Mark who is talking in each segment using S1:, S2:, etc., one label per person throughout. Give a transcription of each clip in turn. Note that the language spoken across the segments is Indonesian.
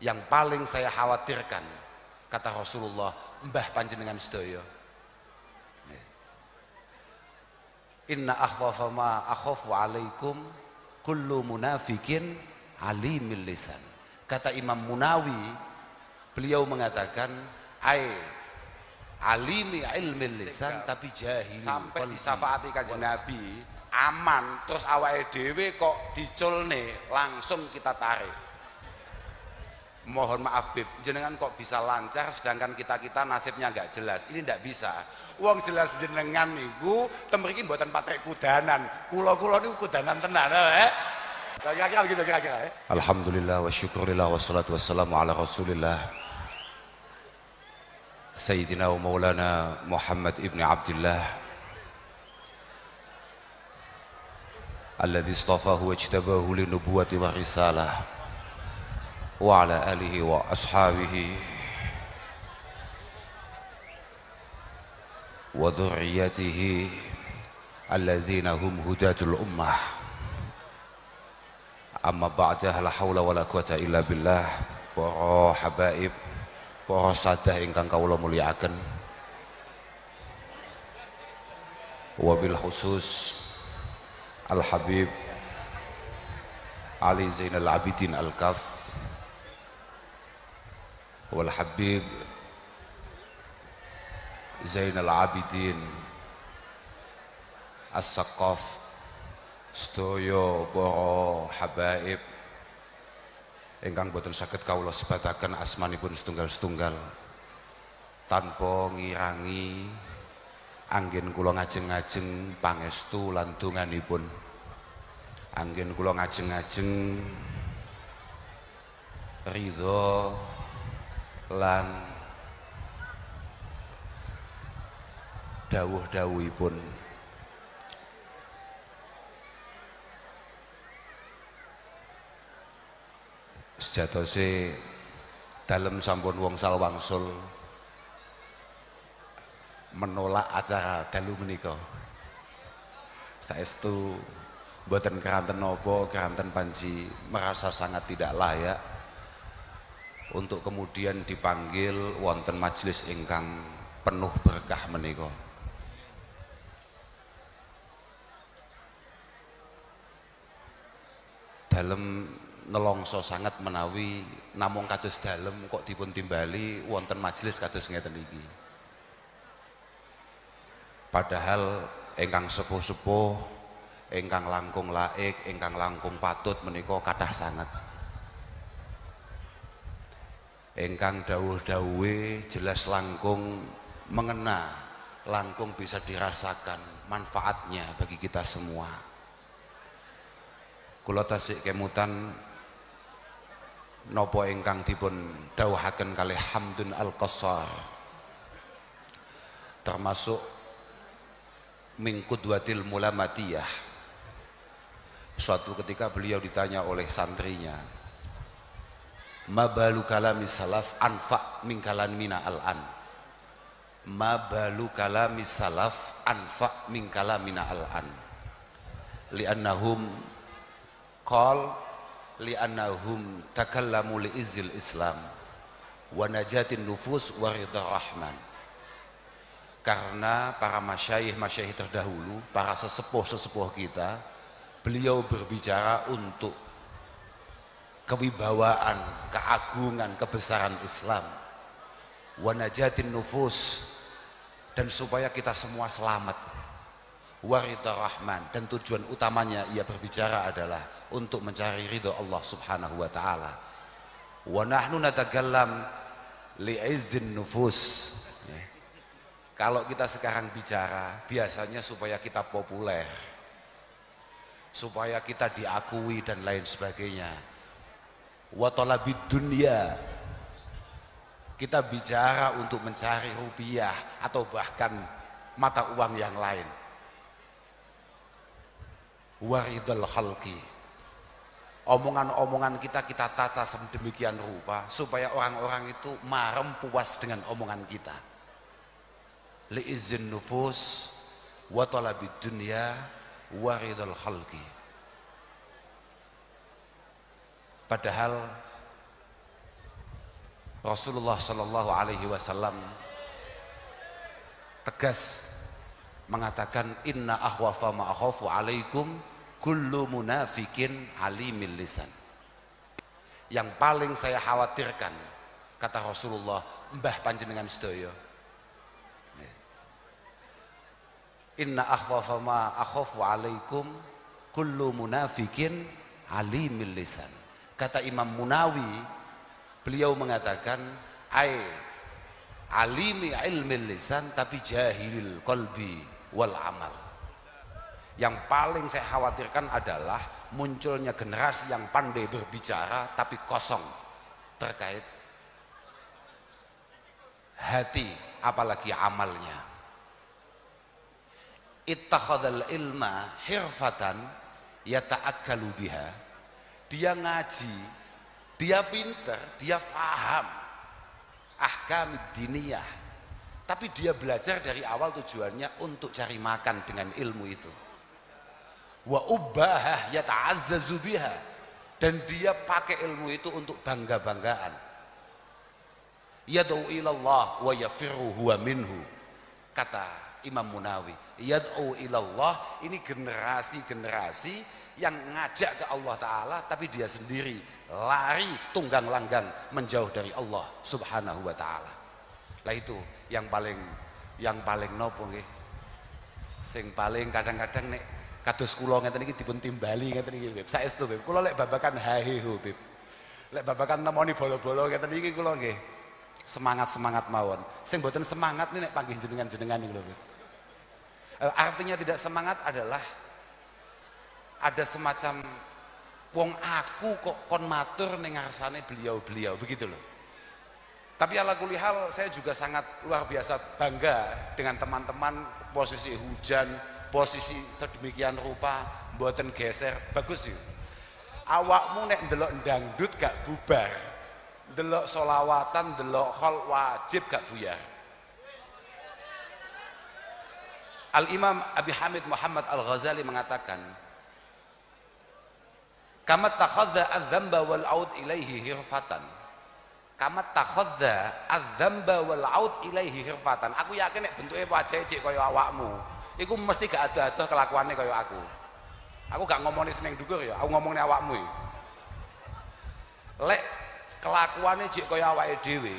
S1: Yang paling saya khawatirkan, kata Rasulullah, mbah panjenengan sedaya. Inna akhwafa ma akhafu alaikum kullu munafikin alimil lisan. Kata Imam Munawi, beliau mengatakan, alimi ilmil lisan tapi jahili. Sampai disafaati kanjeng Nabi, aman, terus awake dhewe kok diculne, langsung kita tarik. Mohon maaf Bib, jenengan kok bisa lancar sedangkan kita nasibnya nggak jelas. Ini nggak bisa. Wong jelas jenengan niku temriki mboten patek kudanan. Kula niku kudanan tenan, kira-kira begitu kira-kira. Alhamdulillah wa syukurillah wassalatu wassalamu ala Rasulillah Sayyidina wa Maulana Muhammad ibn Abdullah alladzi istafahu wa ijtabahu li nubuwati wa risalah wa ala alihi wa ashabihi wa dhurriyyatihi alladzina hum hudatul ummah. Amma ba'dah, la haula wala quwata illa billah. Para habaib, para sadah ingkang kawula mulyakaken, wabil khusus Al Habib Ali Zainal Abidin Al-Kaf wal Habib Zainal Abidin As-Saqaf, sedaya para habaib ingkang boten saged kawula sebataken asmanipun setunggal-setunggal tanpa ngirangi anggen kula ngajeng-ngajeng pangestu lan donganipun, anggen kula ngajeng-ngajeng ridho lan dawuh-dawuhipun. Sejatose dalem sampun wong salwangsul menolak acara dalu menika. Saestu mboten keranten napa, keranten panji merasa sangat tidak layak untuk kemudian dipanggil wonten majelis ingkang penuh berkah menika. Dalem nelongso sangat menawi namung kados dalem kok dipun timbali wonten majelis kados ngeten iki. Padahal ingkang sepuh-sepuh, ingkang langkung laik, ingkang langkung patut menika kathah sanget. Ingkang dawuh-dawuhe jelas langkung mengena, langkung bisa dirasakan manfaatnya bagi kita semua. Kula tasik kemutan napa ingkang dipun dawuhaken kalih Hamdun Al-Qassar, termasuk min qudwatil mulamatiyah. Suatu ketika beliau ditanya oleh santrinya, ma balu kalami salaf anfa min kalamina al-an. Ma balu kalami salaf anfa min kalamina al-an. Li'annahum li'annahum takallamu li'izzil Islam wa najatin nufus wa ridha rahman. Karena para masyayikh terdahulu, para sesepuh-sesepuh kita, beliau berbicara untuk kewibawaan, keagungan, kebesaran Islam, wa najatin nufus, dan supaya kita semua selamat, wa ridha rahman, dan tujuan utamanya ia berbicara adalah untuk mencari ridha Allah Subhanahu wa taala. Wa nahnu natakallam li'izzin nufus. Kalau kita sekarang bicara, biasanya supaya kita populer, supaya kita diakui dan lain sebagainya. Wa talabid dunya, kita bicara untuk mencari rupiah atau bahkan mata uang yang lain. Wa ridhal khalqi, omongan-omongan kita tata sedemikian rupa supaya orang-orang itu marem puas dengan omongan kita. Li'izzin nufus wa talabid dunya wa ridhal khalqi. Padahal Rasulullah Shallallahu Alaihi Wasallam tegas mengatakan inna akhwafa ma akhafu alaikum kullu munafikin alimil lisan. Yang paling saya khawatirkan, kata Rasulullah, mbah panjenengan sedaya, inna akhwafa ma akhafu alaikum kullu munafikin alimil lisan. Kata Imam Munawi, beliau mengatakan alimi ilmil lisan tapi jahilil qalbi wal amal. Yang paling saya khawatirkan adalah munculnya generasi yang pandai berbicara tapi kosong terkait hati apalagi amalnya. Ittakhadhal ilma hirfatan yata'akkalu biha. Dia ngaji, dia pinter, dia paham ahkam diniyah, tapi dia belajar dari awal tujuannya untuk cari makan dengan ilmu itu. Wa ubbahah yata'azzazu biha, dan dia pakai ilmu itu untuk bangga-banggaan. Yad'u ilallah wa yafirru huwa minhu. Kata Imam Munawi, yad'u ilallah, ini generasi-generasi yang ngajak ke Allah Ta'ala tapi dia sendiri lari tunggang langgang menjauh dari Allah Subhanahu wa Ta'ala. Lah itu yang paling nopo nggih, sing paling kadang-kadang nek kados kula ngeten iki dipun timbali ngeten iki Beb, saestu Beb, kula lek babakan haheho Beb, lek babakan nemoni bolo-bolo ngeten iki kula nggih semangat mawon. Sing mboten semangat nih nek panggih jenengan-jenengan iki lho Beb. Artinya tidak semangat adalah ada semacam wong aku kok kon matur ning ngarsane beliau-beliau begitu loh. Tapi ala kulli hal saya juga sangat luar biasa bangga dengan teman-teman, posisi hujan, posisi sedemikian rupa, mboten geser, bagus sih. Awakmu nek ndelok dangdut gak bubar, ndelok solawatan, ndelok khol wajib gak buyar. Al-Imam Abi Hamid Muhammad Al-Ghazali mengatakan, kamat takhadha adz-dzamba wal 'aud ilaihi hirfatan. Kamat takhadha adz-dzamba wal 'aud ilaihi hirfatan. Aku yakin nek bentuke wajahe cek kaya awakmu, iku mesti gak ada-ada kelakuane kaya aku. Aku gak ngomongin seneng dhuwur ya, aku ngomongin awakmu. Lek kelakuane cek kaya awake dhewe,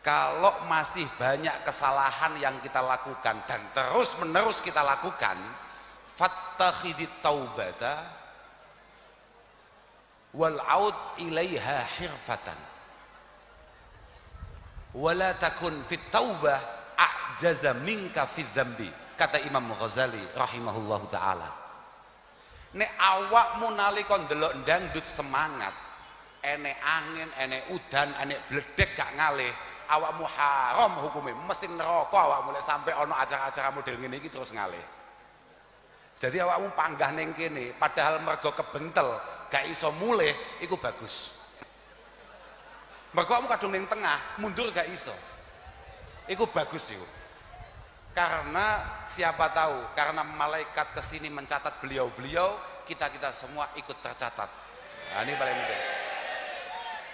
S1: kalau masih banyak kesalahan yang kita lakukan dan terus menerus kita lakukan, fattakhidit taubata wal 'aud ilaiha hirfatan wala takun fit taubah a'jaza minka fid dzambi. Kata Imam Ghazali rahimahullahu taala, nek awakmu nalika ndelok dangdut semangat, enek angin, enek udan, enek bledek gak ngalih, awakmu haram hukumnya, mesti neraka awakmu lek sampai ono acara-acara model ngene iki terus ngalih. Jadi awakmu panggah ning kene padahal mergo kebentel gak iso mulih, iku bagus. Mergo awakmu kadung ning tengah mundur gak iso, iku bagus iku. Karena siapa tahu, karena malaikat kesini mencatat beliau-beliau, kita semua ikut tercatat. Nah, ini paling penting.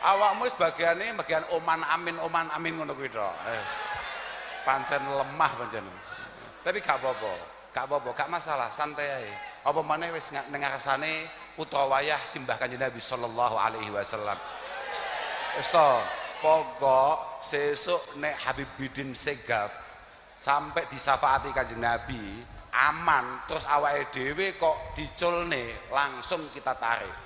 S1: Awakmu sebagiannya bagian oman amin ngono kuwi tok. Pancen lemah pancen. Tapi gak apa-apa, gak masalah, santai ae. Apa maneh wis ning ngarsane putra wayah simbah Kanjeng Nabi sallallahu alaihi wasallam. Wis to, pokok sesuk nek Habib Bidin Segaf sampai disafaati Kanjeng Nabi aman, terus awake dhewe kok diculne, langsung kita tarik.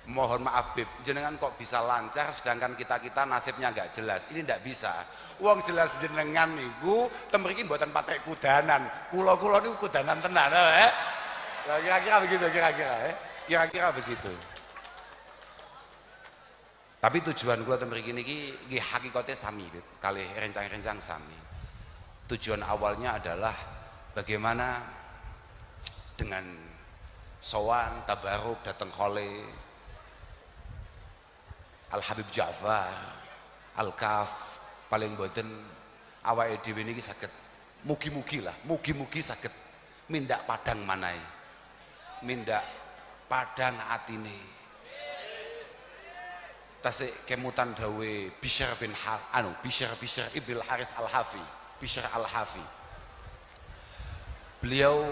S1: Mohon maaf Bib, jenengan kok bisa lancar sedangkan kita nasibnya nggak jelas. Ini nggak bisa. Uang jelas jenengan niku temriki mboten patek kudanan. Kula niku kudanan tenan, Kira-kira begitu, kira-kira begitu. Tapi tujuan kula temriki niki nggih hakikate sami, Bib. Kalih rencang-rencang sami. Tujuan awalnya adalah bagaimana dengan sowan tabaruk datang khole Al-Habib Ja'far Al-Kaf, paling boten awake dhewe niki saged mugi-mugi saged mindak padang manahe, mindak padang atine, tasik kemutan dawe Bishr ibn Haris Al-Hafi, Bishr Al-Hafi. Beliau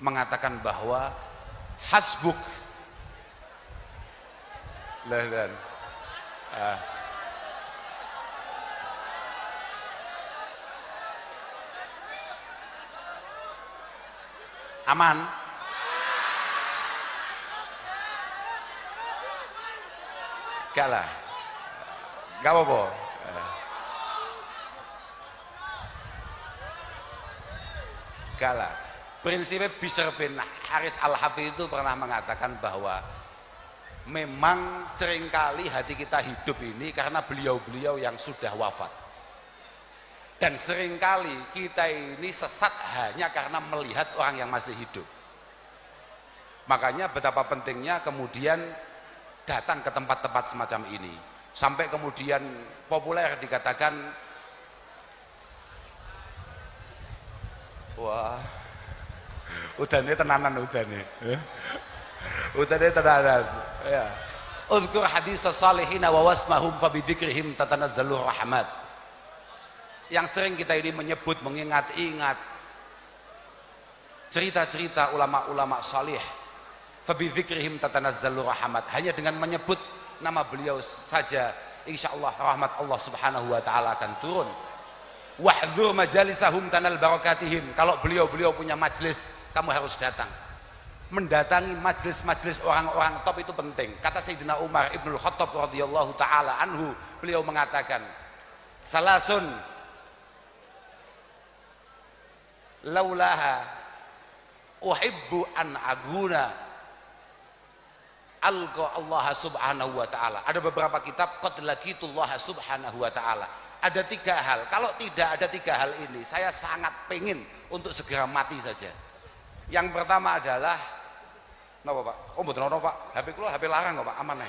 S1: mengatakan bahwa hasbuk dan aman. Gak lah, gak apa-apa. Gak lah. Prinsipnya Bishr bin Haris Al-Hafi itu pernah mengatakan bahwa memang seringkali hati kita hidup ini karena beliau-beliau yang sudah wafat. Dan seringkali kita ini sesat hanya karena melihat orang yang masih hidup. Makanya betapa pentingnya kemudian datang ke tempat-tempat semacam ini. Sampai kemudian populer dikatakan, wah, udane tenanan udane. Udane tenanan. Ya. Uzkur hadis salihin wa wasmahum fa bidzikrihim tatanazzalur rahmat. Yang sering kita ini menyebut, mengingat-ingat cerita-cerita ulama-ulama salih. Fa bidzikrihim tatanazzalur rahmat. Hanya dengan menyebut nama beliau saja, insyaallah rahmat Allah Subhanahu wa taala akan turun. Wahdhur majalisahum tanal barakatihim. Kalau beliau-beliau punya majelis, kamu harus datang. Mendatangi majelis-majelis orang-orang top itu penting. Kata Sayyidina Umar Ibnul Khattab radhiyallahu taala anhu, beliau mengatakan, salasun laulaha uhibbu an aguna alqa Allah subhanahu wa ta'ala. Ada beberapa kitab qad laqitullah subhanahu wa ta'ala. Ada 3 hal. Kalau tidak ada 3 hal ini, saya sangat pengen untuk segera mati saja. Yang pertama adalah, napa Pak? Oh mboten ono Pak. HP kula HP larang kok Pak, aman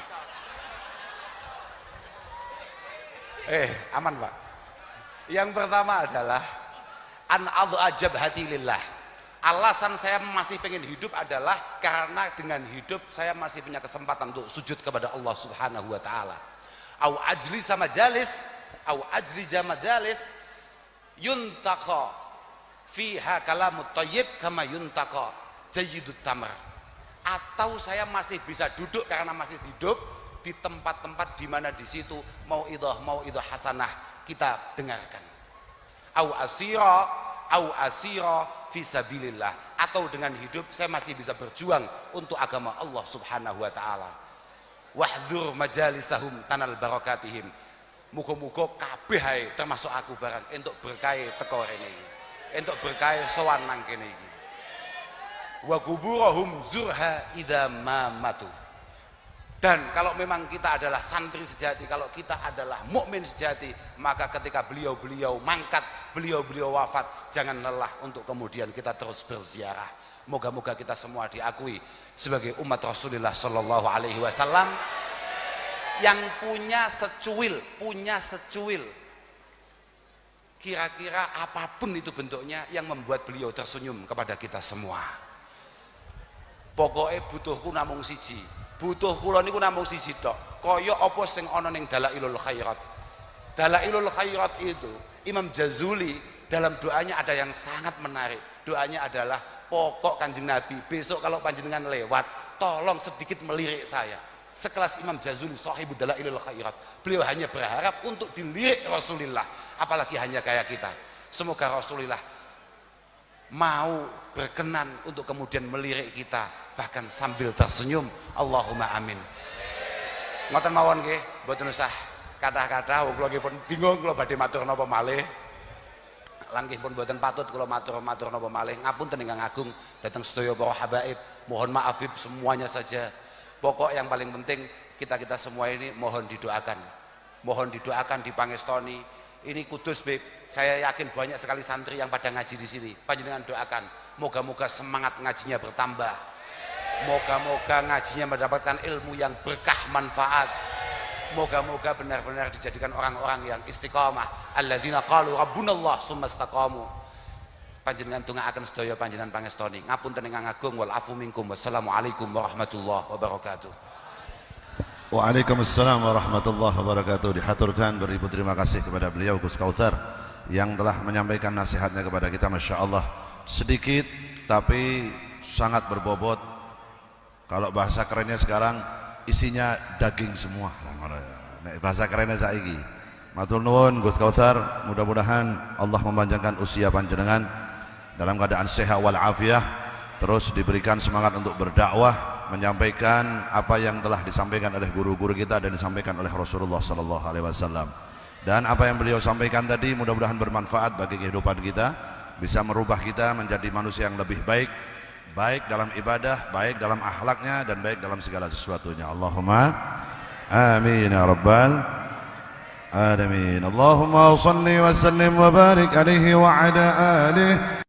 S1: ae. Aman Pak. Yang pertama adalah an adhajab hati lillah. Alasan saya masih pengen hidup adalah karena dengan hidup saya masih punya kesempatan untuk sujud kepada Allah Subhanahu wa taala. Au ajli sama majalis, au ajli majalis yuntaqa fiha kalamut thayyib kama yuntaqa jayyidut tamr. Atau saya masih bisa duduk karena masih hidup di tempat-tempat di mana di situ mauidhah hasanah kita dengarkan. Au asira fi sabilillah, atau dengan hidup saya masih bisa berjuang untuk agama Allah Subhanahu wa taala. Wahdhur majalisahum tanal barakatihim. Muga-muga kabeh ae termasuk aku barang entuk berkah teko rene iki. Entuk berkah sowan nang kene iki. Wa kuburahum zurha idza ma matu. Dan kalau memang kita adalah santri sejati, kalau kita adalah mukmin sejati, maka ketika beliau-beliau mangkat, beliau-beliau wafat, jangan lelah untuk kemudian kita terus berziarah. Moga-moga kita semua diakui sebagai umat Rasulullah Shallallahu Alaihi Wasallam yang punya secuil, kira-kira apapun itu bentuknya yang membuat beliau tersenyum kepada kita semua. Pokoknya butuhku namung siji. Butuh kula niku namung siji tok. Kaya apa sing ana ning Dalailul Khairat. Dalailul Khairat itu Imam Jazuli dalam doanya ada yang sangat menarik. Doanya adalah, pokok Kanjeng Nabi, besok kalau panjenengan lewat, tolong sedikit melirik saya. Sekelas Imam Jazuli sahibud Dalailul Khairat. Beliau hanya berharap untuk dilirik Rasulullah, apalagi hanya kayak kita. Semoga Rasulullah mau berkenan untuk kemudian melirik kita, bahkan sambil tersenyum. Allahumma amin. Ngoten mawon nggih, mboten usah kathah-kathah, kula nggih pun bingung kula badhe matur napa malih. Lan nggih pun mboten patut kula matur napa malih. Ngapunten ingkang agung dhateng sedaya para habaib. Mohon maaf semuanya saja. Pokok yang paling penting kita semua ini mohon didoakan. Mohon didoakan, dipangestoni. Ini Kudus, Beb. Saya yakin banyak sekali santri yang pada ngaji di sini. Panjenengan doakan, moga-moga semangat ngajinya bertambah. Moga-moga ngajinya mendapatkan ilmu yang berkah manfaat. Moga-moga benar-benar dijadikan orang-orang yang istiqamah. Alladzina qalu rabbunallah tsumma istaqamu. Panjenengan tungaaken sedaya panjenengan pangestoni. Ngapunten ingkang agung wal afu minkum. Wassalamualaikum warahmatullahi wabarakatuh.
S2: Waalaikumsalam warahmatullahi wabarakatuh. Dihaturkan beribu terima kasih kepada beliau Gus Kautsar yang telah menyampaikan nasihatnya kepada kita. Masya Allah, sedikit tapi sangat berbobot. Kalau bahasa kerennya sekarang isinya daging semua. Bahasa kerennya saiki. Matur nuwun Gus Kautsar, mudah-mudahan Allah memanjangkan usia panjenengan dalam keadaan sehat walafiat, terus diberikan semangat untuk berdakwah, menyampaikan apa yang telah disampaikan oleh guru-guru kita dan disampaikan oleh Rasulullah sallallahu alaihi wasallam. Dan apa yang beliau sampaikan tadi mudah-mudahan bermanfaat bagi kehidupan kita, bisa merubah kita menjadi manusia yang lebih baik, baik dalam ibadah, baik dalam akhlaknya dan baik dalam segala sesuatunya. Allahumma amin ya rabbal alamin. Allahumma shalli wa sallim wa barik alaihi wa ala alihi